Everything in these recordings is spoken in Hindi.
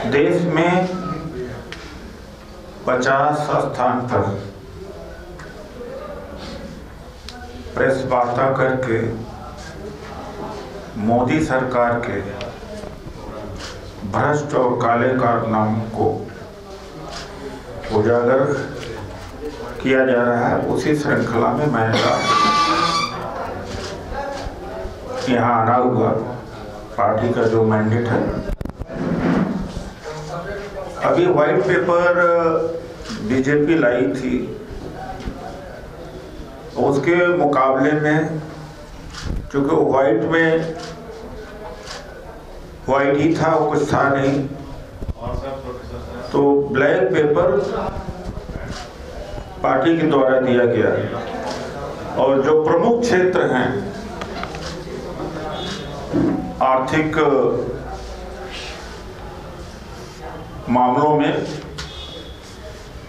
देश में 50 स्थान पर प्रेस वार्ता करके मोदी सरकार के भ्रष्ट और काले कारनामों को उजागर किया जा रहा है। उसी श्रृंखला में मैं यहाँ आना हुआ। पार्टी का जो मैंडेट है, अभी व्हाइट पेपर बीजेपी लाई थी, उसके मुकाबले में चूंकि व्हाइट में व्हाइट ही था, कुछ था नहीं, तो ब्लैक पेपर पार्टी के द्वारा दिया गया। और जो प्रमुख क्षेत्र हैं आर्थिक मामलों में,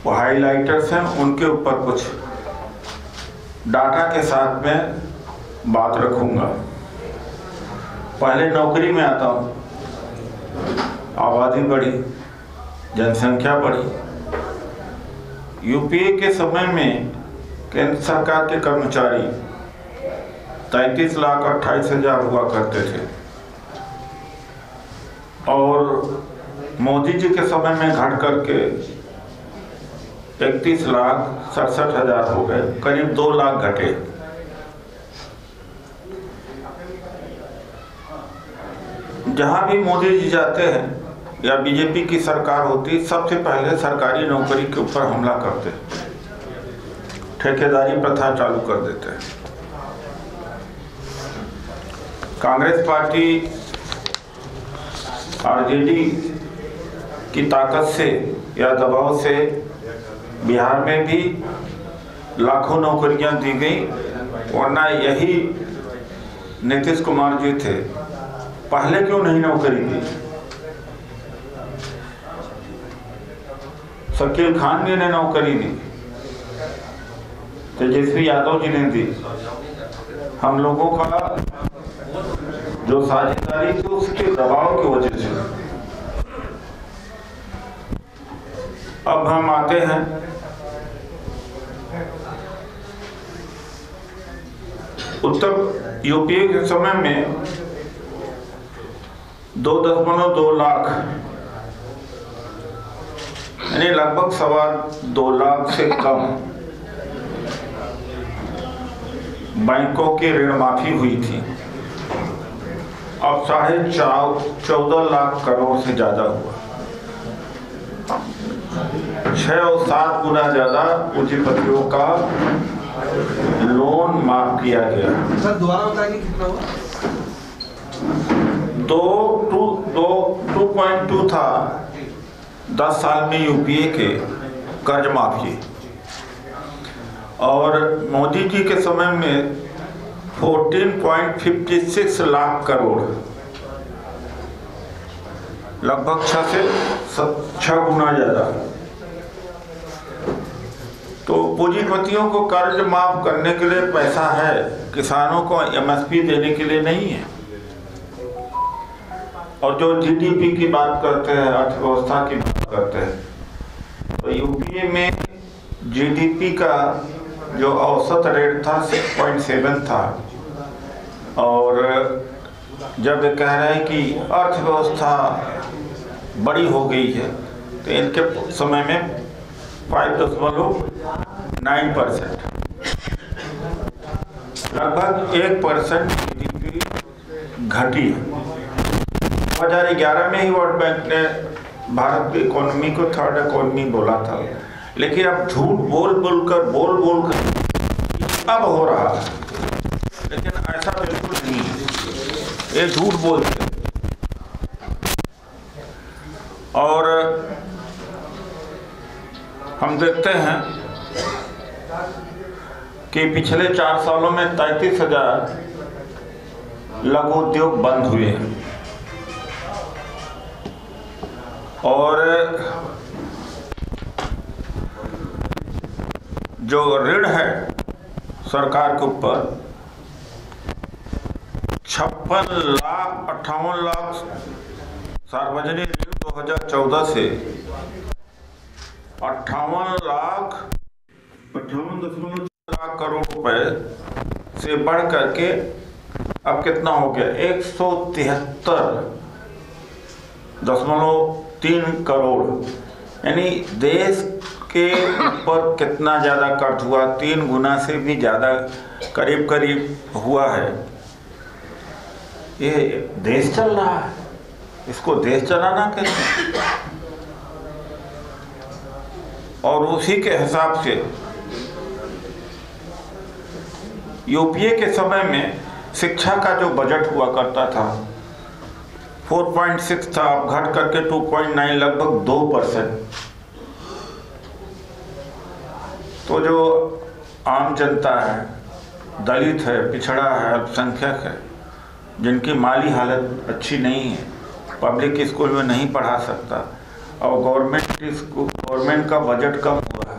वो हाइलाइटर्स हैं, उनके ऊपर कुछ डाटा के साथ में बात रखूंगा। पहले नौकरी में आता हूँ। आबादी बढ़ी, जनसंख्या बढ़ी। यूपीए के समय में केंद्र सरकार के कर्मचारी 33,28,000 हुआ करते थे, और मोदी जी के समय में घट करके 31,67,000 हो गए, करीब 2 लाख घटे। जहां भी मोदी जी जाते हैं या बीजेपी की सरकार होती, सबसे पहले सरकारी नौकरी के ऊपर हमला करते, ठेकेदारी प्रथा चालू कर देते हैं। कांग्रेस पार्टी आरजेडी की ताकत से या दबाव से बिहार में भी लाखों नौकरियां दी गई, वरना यही नीतीश कुमार जी थे, पहले क्यों नहीं नौकरी दी? शकील खान जी ने नौकरी दी, तेजस्वी यादव जी ने दी। हम लोगों का जो साझेदारी थी उसके दबाव की वजह से। अब हम आते हैं उत्तर यूपीए के समय में 2.2 लाख, यानी लगभग 2.25 लाख से कम बैंकों की ऋण माफी हुई थी। अब 14.5 लाख करोड़ से ज्यादा हुआ। 6 और 7 गुना ज्यादा पूंजीपतियों का लोन माफ किया गया। सर दोबारा बताइए कितना हुआ? 2.2 था 10 साल में यूपीए के कर्ज माफी, और मोदी जी के समय में 14.56 लाख करोड़, लगभग 6 गुना ज्यादा। तो पूंजीपतियों को कर्ज माफ करने के लिए पैसा है, किसानों को एमएसपी देने के लिए नहीं है। और जो जीडीपी की बात करते हैं, अर्थव्यवस्था की बात करते हैं, तो यूपीए में जीडीपी का जो औसत रेट था 6.7 था, और जब ये कह रहे हैं कि अर्थव्यवस्था बड़ी हो गई है, तो इनके समय में 5.9%, लगभग 1% जीडीपी घटी है। 2011 में ही वर्ल्ड बैंक ने भारत की इकोनॉमी को थर्ड इकोनॉमी बोला था, लेकिन अब झूठ बोल कर अब हो रहा है, लेकिन ऐसा बिल्कुल नहीं है, ये झूठ बोलते। और हम देखते हैं कि पिछले 4 सालों में 33,000 लघु उद्योग बंद हुए हैं, और जो ऋण है सरकार के ऊपर 56 लाख 58 लाख सार्वजनिक ऋण 2014 से 58.6 लाख करोड़ रुपए से बढ़ करके अब कितना हो गया, 173.3 करोड़। यानी देश के ऊपर कितना ज़्यादा कर्ज हुआ, 3 गुना से भी ज़्यादा करीब करीब हुआ है। ये देश चल रहा है, इसको देश चलाना कैसे? और उसी के हिसाब से यूपीए के समय में शिक्षा का जो बजट हुआ करता था 4.6 था, अब घट करके 2.9, लगभग 2%। तो जो आम जनता है, दलित है, पिछड़ा है, अल्पसंख्यक है, जिनकी माली हालत अच्छी नहीं है, पब्लिक स्कूल में नहीं पढ़ा सकता और गवर्नमेंट का बजट कम हुआ है,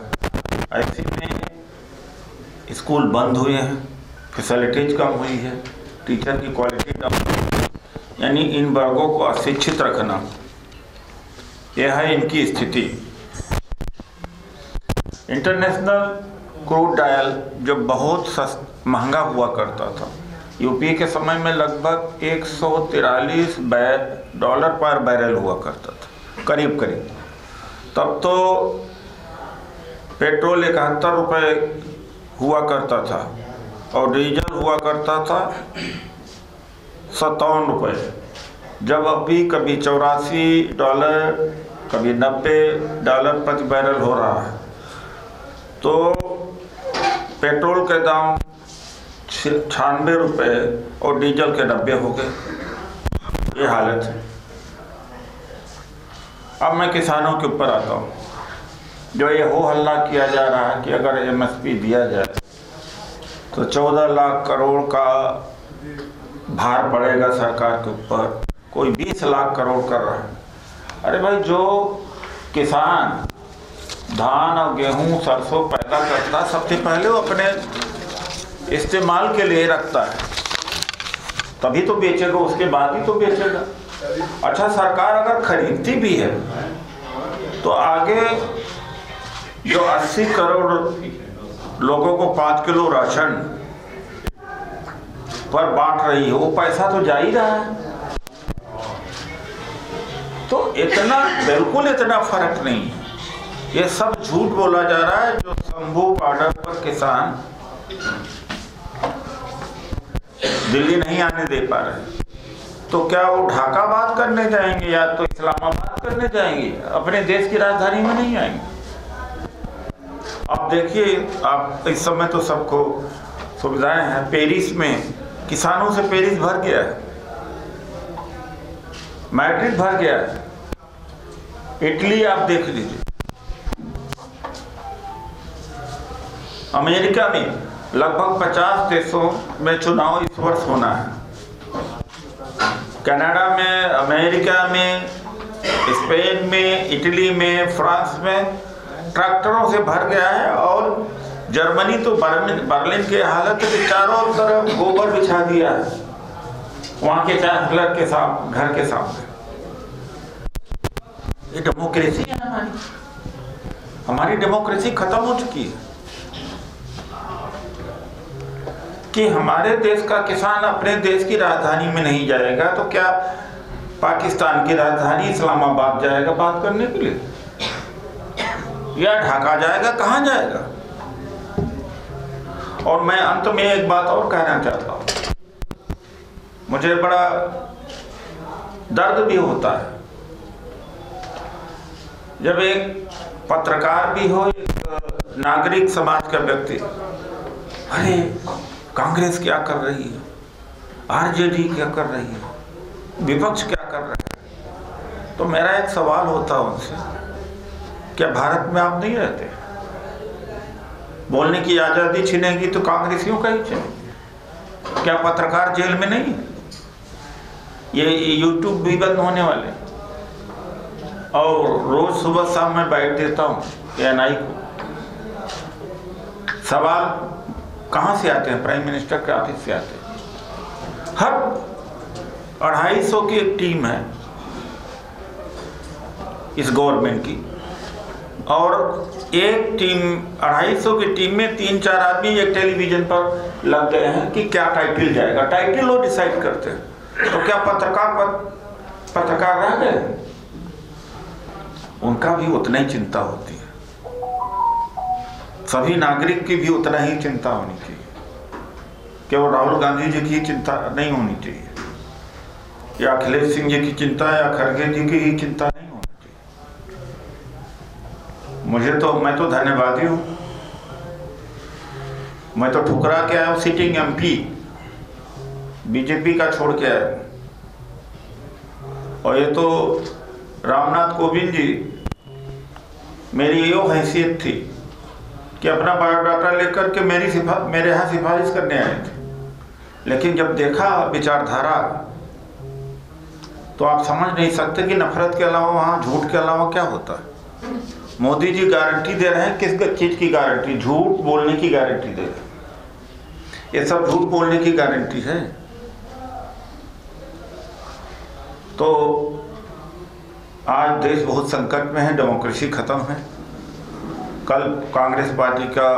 ऐसे में स्कूल बंद हुए हैं, फैसिलिटीज कम हुई है, टीचर की क्वालिटी कम हुई है। यानी इन वर्गों को अशिक्षित रखना, यह है इनकी स्थिति। इंटरनेशनल क्रूड ऑयल जो बहुत महंगा हुआ करता था, यूपीए के समय में लगभग $143 पर बैरल हुआ करता था, करीब करीब। तब तो पेट्रोल 71 रुपये हुआ करता था और डीजल हुआ करता था 57 रुपये। जब अभी कभी $84, कभी $90 प्रति बैरल हो रहा है, तो पेट्रोल के दाम 96 रुपये और डीजल के 90 हो गए। ये हालत है। अब मैं किसानों के ऊपर आता हूँ। जो ये हो हल्ला किया जा रहा है कि अगर एमएसपी दिया जाए तो 14 लाख करोड़ का भार पड़ेगा सरकार के ऊपर, कोई 20 लाख करोड़ कर रहा है। अरे भाई, जो किसान धान और गेहूं सरसों पैदा करता है, सबसे पहले वो अपने इस्तेमाल के लिए रखता है, तभी तो बेचेगा, उसके बाद ही तो बेचेगा। अच्छा, सरकार अगर खरीदती भी है तो आगे जो 80 करोड़ लोगों को 5 किलो राशन पर बांट रही है, वो पैसा तो जा ही रहा है। तो इतना, बिल्कुल इतना फर्क नहीं है। ये सब झूठ बोला जा रहा है। जो शंभू बॉर्डर पर किसान दिल्ली नहीं आने दे पा रहे, तो क्या वो ढाका बात करने जाएंगे या तो इस्लामाबाद करने जाएंगे? अपने देश की राजधानी में नहीं आएंगे। अब देखिए, आप इस समय तो सबको सुविधाएं हैं। पेरिस में किसानों से पेरिस भर गया है, मैड्रिड भर गया है, इटली आप देख लीजिए, अमेरिका में लगभग 50 देशों में चुनाव इस वर्ष होना है। कनाडा में, अमेरिका में, स्पेन में, इटली में, फ्रांस में ट्रैक्टरों से भर गया है। और जर्मनी तो बर्लिन की हालत है कि चारों तरफ गोबर बिछा दिया है वहाँ के चांसलर के सामने, घर के सामने। ये डेमोक्रेसी है हमारी डेमोक्रेसी खत्म हो चुकी है कि हमारे देश का किसान अपने देश की राजधानी में नहीं जाएगा तो क्या पाकिस्तान की राजधानी इस्लामाबाद जाएगा बात करने के लिए, या ढाका जाएगा? कहाँ जाएगा? और मैं अंत में एक बात और कहना चाहता हूँ। मुझे बड़ा दर्द भी होता है जब एक पत्रकार भी हो, एक नागरिक समाज का व्यक्ति, अरे कांग्रेस क्या कर रही है, आरजेडी क्या कर रही है, विपक्ष क्या कर रहा है, तो मेरा एक सवाल होता है उनसे, क्या भारत में आप नहीं रहते? बोलने की आज़ादी छीनेगी तो कांग्रेसियों का ही छीनेगी। क्या पत्रकार जेल में नहीं है? ये यूट्यूब भी बंद होने वाले, और रोज सुबह शाम मैं बैठ देता हूँ एएनआई को। सवाल कहाँ से आते हैं? प्राइम मिनिस्टर के ऑफिस से आते हैं। हर 250 की एक टीम है इस गवर्नमेंट की, और एक टीम 250 की टीम में 3-4 आदमी एक टेलीविजन पर लग गए हैं कि क्या टाइटल जाएगा। टाइटल वो डिसाइड करते हैं। तो क्या पत्रकार रह गए? उनका भी उतना ही चिंता होती है। सभी नागरिक की भी उतना ही चिंता होनी चाहिए। केवल राहुल गांधी जी की चिंता नहीं होनी चाहिए, या अखिलेश सिंह जी की चिंता, या खड़गे जी की ही चिंता नहीं होनी चाहिए। मैं तो धन्यवादी हूं। मैं तो ठुकरा के आया हूं, सिटिंग एमपी बीजेपी का छोड़ के आया। और ये तो रामनाथ कोविंद जी, मेरी यो हैसियत थी कि अपना बायोडाटा लेकर के मेरे यहाँ सिफारिश करने आए थे, लेकिन जब देखा विचारधारा तो आप समझ नहीं सकते कि नफरत के अलावा वहाँ झूठ के अलावा क्या होता है। मोदी जी गारंटी दे रहे हैं, किस चीज की गारंटी? झूठ बोलने की गारंटी दे रहे हैं। ये सब झूठ बोलने की गारंटी है। तो आज देश बहुत संकट में है, डेमोक्रेसी खत्म है। कल कांग्रेस पार्टी का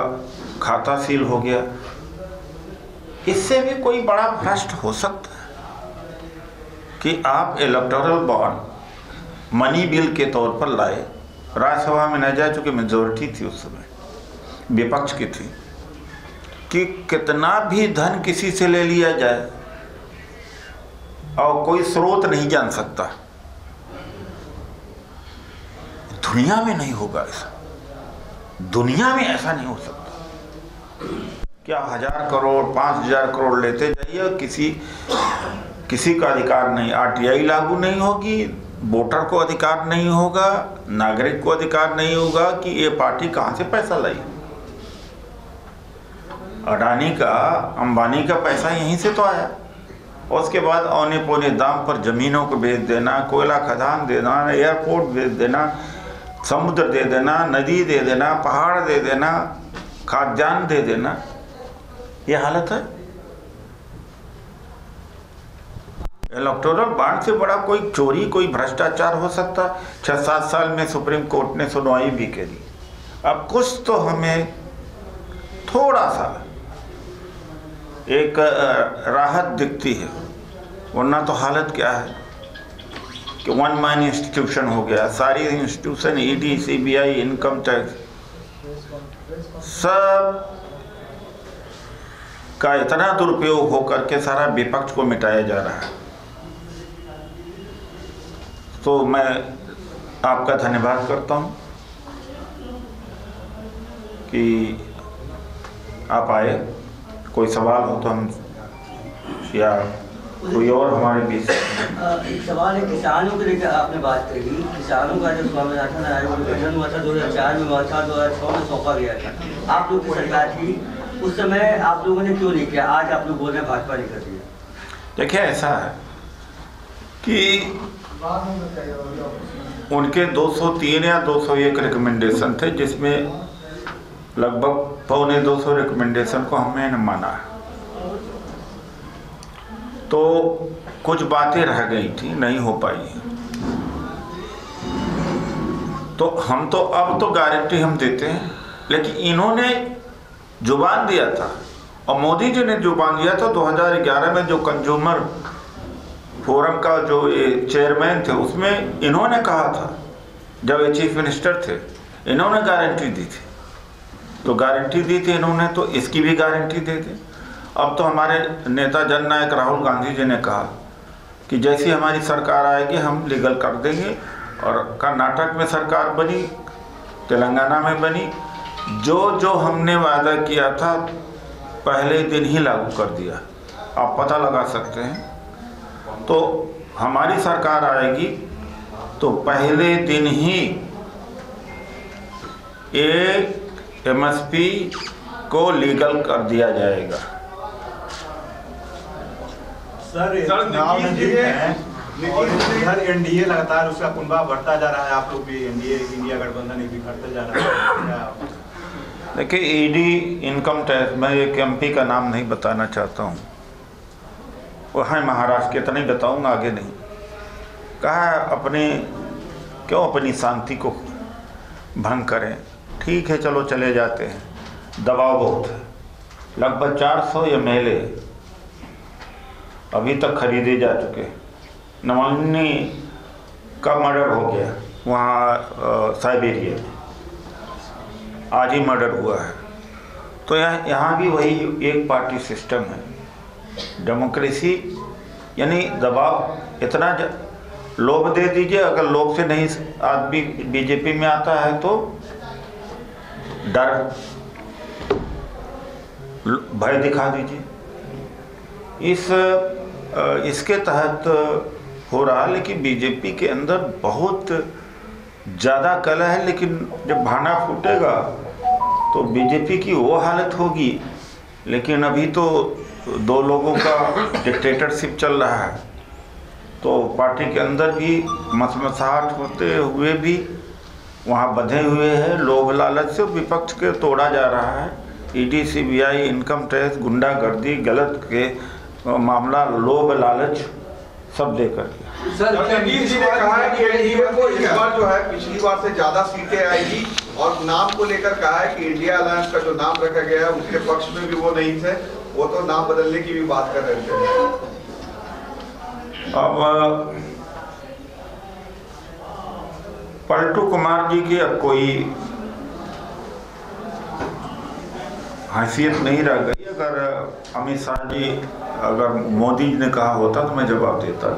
खाता सील हो गया। इससे भी कोई बड़ा भ्रष्ट हो सकता है कि आप इलेक्टोरल बॉन्ड मनी बिल के तौर पर लाए, राज्यसभा में न जाए, चूंकि मेजोरिटी थी उस समय, विपक्ष की थी, कि कितना भी धन किसी से ले लिया जाए और कोई स्रोत नहीं जान सकता। दुनिया में नहीं होगा ऐसा, दुनिया में ऐसा नहीं हो सकता कि आप 1000 करोड़ 5000 करोड़ लेते जाइए, किसी का अधिकार नहीं। आरटीआई लागू नहीं होगी, वोटर को अधिकार नहीं होगा, नागरिक को अधिकार नहीं होगा कि ये पार्टी कहां से पैसा लाई। अडानी का, अंबानी का पैसा यहीं से तो आया। और उसके बाद औने पौने दाम पर जमीनों को बेच देना, कोयला खदान देना, एयरपोर्ट बेच देना, समुद्र दे देना, नदी दे देना, पहाड़ दे देना, खाद्यान्न दे देना, ये हालत है। इलेक्टोरल बॉन्ड से बड़ा कोई चोरी, कोई भ्रष्टाचार हो सकता? 6-7 साल में सुप्रीम कोर्ट ने सुनवाई भी करी। अब कुछ तो हमें थोड़ा सा एक राहत दिखती है, वरना तो हालत क्या है कि वन मैन इंस्टीट्यूशन हो गया। सारी institution, ED, CBI, income tax, सब का इतना दुरुपयोग हो करके सारा विपक्ष को मिटाया जा रहा है। तो मैं आपका धन्यवाद करता हूं कि आप आए। कोई सवाल हो तो हम, या कोई और हमारे बीच एक सवाल है, किसानों के लेकर आपने बात करी। किसानों का जब स्वामीनाथन आयोग का गठन हुआ था 2004 में हुआ था, 2006 में सौंपा गया था। आप लोग की सरकार थी उस समय, आप लोगों ने क्यों नहीं किया? आज आप लोग बोल रहे हैं भाजपा ने कर दिया। देखिए, ऐसा है कि उनके 203 या 201 रिकमेंडेशन थे, जिसमें लगभग 225 रिकमेंडेशन को हमने न माना। तो कुछ बातें रह गई थी, नहीं हो पाई। तो हम तो अब तो गारंटी हम देते हैं, लेकिन इन्होंने जुबान दिया था, और मोदी जी ने जुबान दिया था 2011 में, जो कंज्यूमर फोरम का जो चेयरमैन थे, उसमें इन्होंने कहा था, जब ये चीफ मिनिस्टर थे, इन्होंने गारंटी दी थी। तो गारंटी दी थी इन्होंने, तो इसकी भी गारंटी दे दी। अब तो हमारे नेता जननायक राहुल गांधी जी ने कहा कि जैसी हमारी सरकार आएगी हम लीगल कर देंगे। और कर्नाटक में सरकार बनी, तेलंगाना में बनी, जो जो हमने वादा किया था पहले दिन ही लागू कर दिया। आप पता लगा सकते हैं। तो हमारी सरकार आएगी तो पहले दिन ही एमएसपी को लीगल कर दिया जाएगा। सर इधर एनडीए लगातार उसका कुंभा बढ़ता जा रहा है, आप लोग भी एनडीए इंडिया गठबंधन भी करते जा रहा है। देखिए, ईडी, इनकम टैक्स, मैं एक एमपी का नाम नहीं बताना चाहता हूँ, वो है महाराष्ट्र के, तो नहीं बताऊँगा, आगे नहीं। कहा अपने क्यों अपनी शांति को भंग करें। ठीक है, चलो चले जाते हैं। दबाव बहुत है, लगभग 400 MLA अभी तक खरीदे जा चुके। नवानी का मर्डर हो गया वहाँ साइबेरिया में, आज ही मर्डर हुआ है। तो यहाँ भी वही एक पार्टी सिस्टम है। डेमोक्रेसी यानी दबाव इतना लोभ दे दीजिए, अगर लोभ से नहीं आदमी बीजेपी में आता है तो डर भय दिखा दीजिए। इसके तहत हो रहा, लेकिन बीजेपी के अंदर बहुत ज़्यादा कलह है। लेकिन जब भाना फूटेगा तो बीजेपी की वो हालत होगी। लेकिन अभी तो 2 लोगों का डिक्टेटरशिप चल रहा है, तो पार्टी के अंदर भी मसमसाहट होते हुए भी वहाँ बंधे हुए हैं। लोभ लालच से विपक्ष के तोड़ा जा रहा है। ईडी, CBI, इनकम टैक्स, गुंडागर्दी, गलत के मामला, लोभ लालच सब दे करके। सर रणजीत जी ने कहा है कि एनडीए को इस बार जो है पिछली बार से ज्यादा सीटें आएगी, और नाम को लेकर कहा है कि इंडिया अलायंस का जो नाम रखा गया है उसके पक्ष में भी वो नहीं थे, वो तो नाम बदलने की भी बात कर रहे थे। अब पलटू कुमार जी की अब कोई हैसियत नहीं रह गई। अगर अमित शाह जी, अगर मोदी जी ने कहा होता तो मैं जवाब देता।